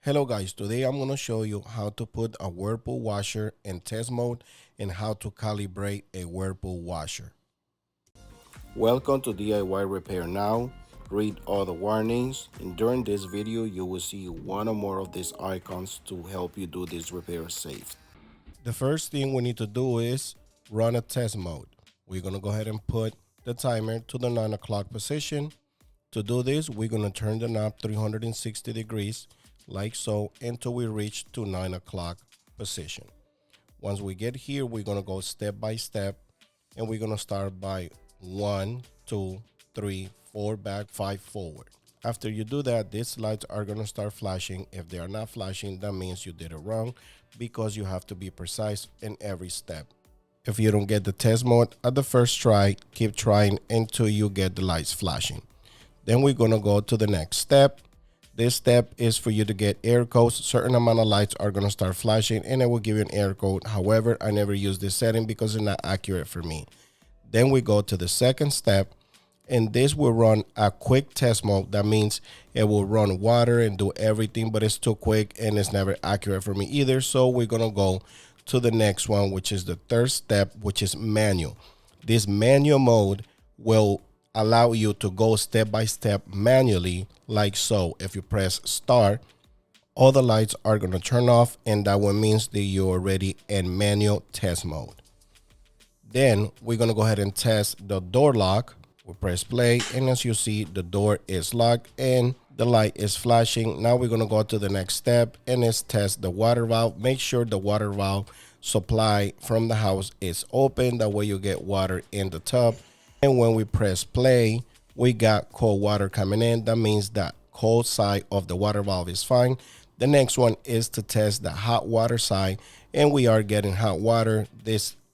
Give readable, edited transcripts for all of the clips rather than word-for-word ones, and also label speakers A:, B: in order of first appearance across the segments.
A: Hello guys, today I'm going to show you how to put a Whirlpool washer in test mode and how to calibrate a Whirlpool washer. Welcome to DIY Repair Now. Read all the warnings, and during this video you will see one or more of these icons to help you do this repair safe. The first thing we need to do is run a test mode. We're going to go ahead and put the timer to the 9 o'clock position. To do this, we're going to turn the knob 360 degrees like so until we reach to 9 o'clock position. Once we get here, we're going to go step by step, and we're going to start by 1, 2, 3, 4 back, 5 forward. After you do that, these lights are going to start flashing. If they are not flashing, that means you did it wrong, because you have to be precise in every step. If you don't get the test mode at the first try, keep trying until you get the lights flashing. Then we're going to go to the next step. This step is for you to get error codes. Certain amount of lights are going to start flashing and it will give you an error code. However, I never use this setting because it's not accurate for me. Then we go to the second step, and this will run a quick test mode. That means it will run water and do everything, but it's too quick and it's never accurate for me either. So we're going to go to the next one, which is the third step, which is manual. This manual mode will allow you to go step by step manually like so. If you press start, all the lights are going to turn off, and that one means that you're already in manual test mode. Then we're going to go ahead and test the door lock. We press play, and as you see, the door is locked and the light is flashing. Now we're going to go to the next step, and it's test the water valve. Make sure the water valve supply from the house is open, that way you get water in the tub. And when we press play, we got cold water coming in. That means that cold side of the water valve is fine. The next one is to test the hot water side, and we are getting hot water.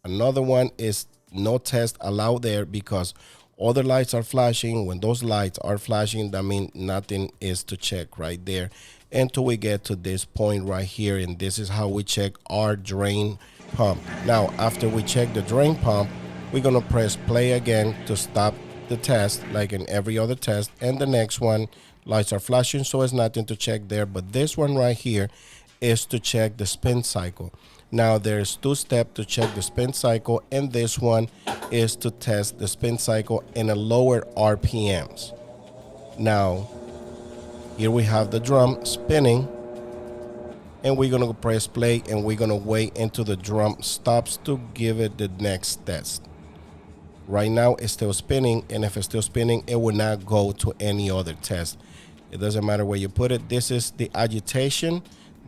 A: Another one is no test allowed there because all the lights are flashing. When those lights are flashing, that means nothing is to check right there until we get to this point right here. And this is how we check our drain pump. Now, after we check the drain pump, we're going to press play again to stop the test like in every other test. And the next one, lights are flashing, so it's nothing to check there. But this one right here is to check the spin cycle. Now there's two steps to check the spin cycle, and this one is to test the spin cycle in a lower RPMs. Now here we have the drum spinning, and we're going to press play, and we're going to wait until the drum stops to give it the next test. Right now it's still spinning, and if it's still spinning, it will not go to any other test. It doesn't matter where you put it. This is the agitation,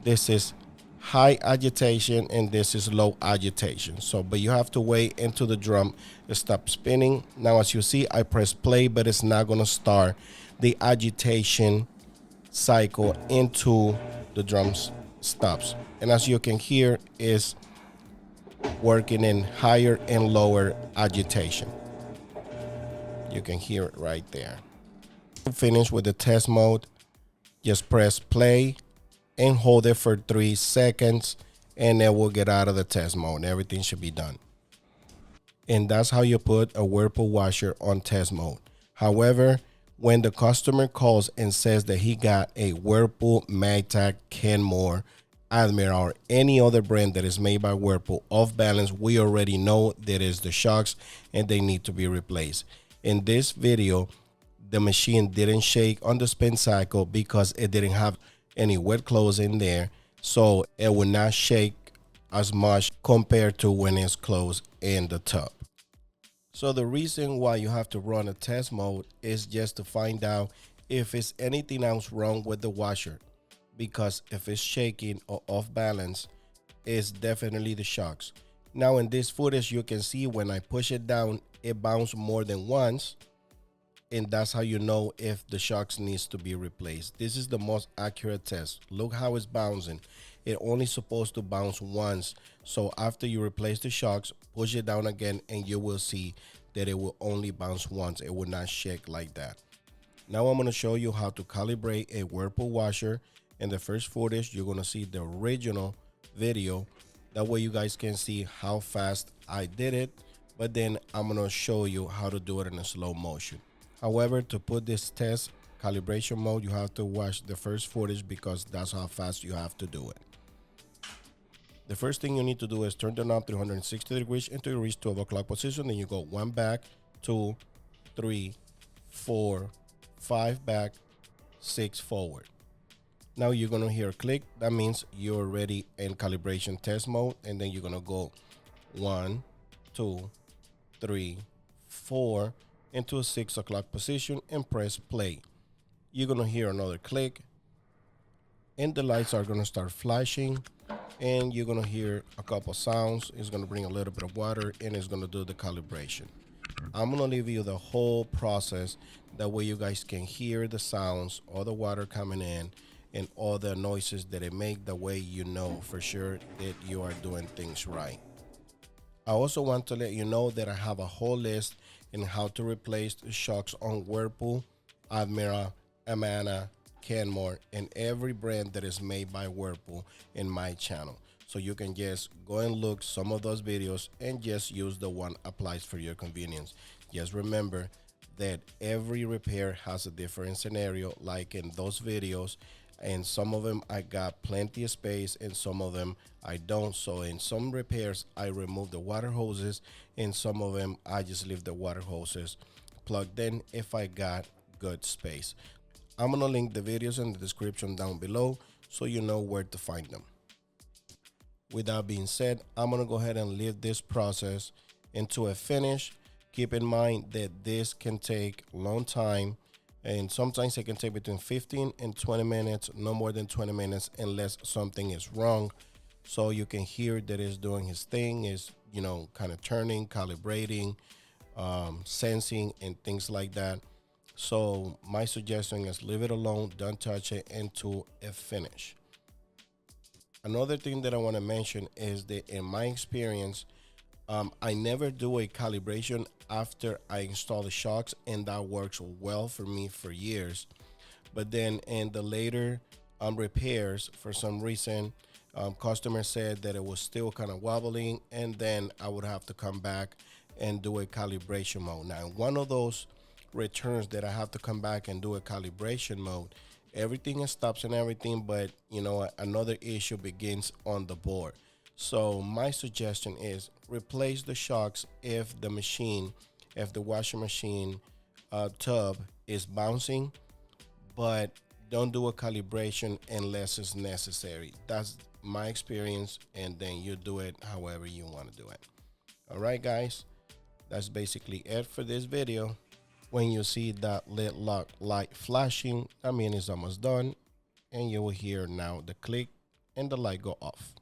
A: this is high agitation, and this is low agitation. So but you have to wait until the drum stops spinning. Now as you see, I press play, but it's not going to start the agitation cycle into the drums stops. And as you can hear, is working in higher and lower agitation. You can hear it right there. Finish with the test mode. Just press play and hold it for 3 seconds, and then we'll get out of the test mode. Everything should be done. And that's how you put a Whirlpool washer on test mode. However, when the customer calls and says that he got a Whirlpool, Maytag, Kenmore, Admiral, or any other brand that is made by Whirlpool off balance, we already know that is the shocks and they need to be replaced. In this video, the machine didn't shake on the spin cycle because it didn't have any wet clothes in there, so it will not shake as much compared to when it's closed in the tub. So the reason why you have to run a test mode is just to find out if it's anything else wrong with the washer. Because if it's shaking or off balance, it's definitely the shocks. Now in this footage, you can see when I push it down, it bounced more than once, and that's how you know if the shocks needs to be replaced. This is the most accurate test. Look how it's bouncing. It only supposed to bounce once. So after you replace the shocks, push it down again, and you will see that it will only bounce once. It will not shake like that. Now I'm going to show you how to calibrate a Whirlpool washer. In the first footage, you're going to see the original video. That way you guys can see how fast I did it. But then I'm going to show you how to do it in a slow motion. However, to put this test calibration mode, you have to watch the first footage because that's how fast you have to do it. The first thing you need to do is turn the knob 360 degrees until you reach 12 o'clock position. Then you go 1 back, 2, 3, 4, 5 back, 6 forward. Now you're going to hear a click. That means you're already in calibration test mode. And then you're going to go 1, 2, 3, 4 into a 6 o'clock position and press play. You're going to hear another click and the lights are going to start flashing. And you're going to hear a couple sounds. It's going to bring a little bit of water and it's going to do the calibration. I'm going to leave you the whole process. That way you guys can hear the sounds, all the water coming in, and all the noises that it make. The way you know for sure that you are doing things right. I also want to let you know that I have a whole list in how to replace the shocks on Whirlpool, Admiral, Amana, Kenmore, and every brand that is made by Whirlpool in my channel. So you can just go and look some of those videos and just use the one applies for your convenience. Just remember that every repair has a different scenario, like in those videos, and some of them I got plenty of space and some of them I don't. So in some repairs I remove the water hoses, and some of them I just leave the water hoses plugged in if I got good space. I'm gonna link the videos in the description down below so you know where to find them. With that being said, I'm gonna go ahead and leave this process into a finish. Keep in mind that this can take a long time, and sometimes it can take between 15 and 20 minutes, no more than 20 minutes unless something is wrong. So you can hear that it's doing his thing, is kind of turning, calibrating, sensing and things like that. So my suggestion is leave it alone, don't touch it into a finish. Another thing that I want to mention is that in my experience, I never do a calibration after I install the shocks, and that works well for me for years. But then in the later repairs, for some reason, customers said that it was still kind of wobbling, and then I would have to come back and do a calibration mode. Now, in one of those returns that I have to come back and do a calibration mode, everything stops and everything, but another issue begins on the board. So my suggestion is replace the shocks if the washing machine tub is bouncing, but don't do a calibration unless it's necessary. That's my experience, and then you do it however you want to do it. All right, guys, that's basically it for this video. When you see that lid lock light flashing, that means it's almost done, and you will hear now the click and the light go off.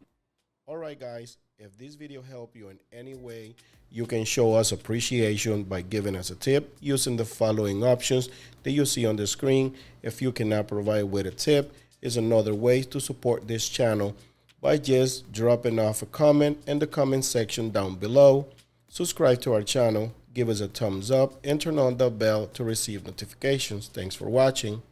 A: All right, guys, if this video helped you in any way, you can show us appreciation by giving us a tip using the following options that you see on the screen. If you cannot provide with a tip, is another way to support this channel by just dropping off a comment in the comment section down below. Subscribe to our channel, give us a thumbs up, and turn on the bell to receive notifications. Thanks for watching.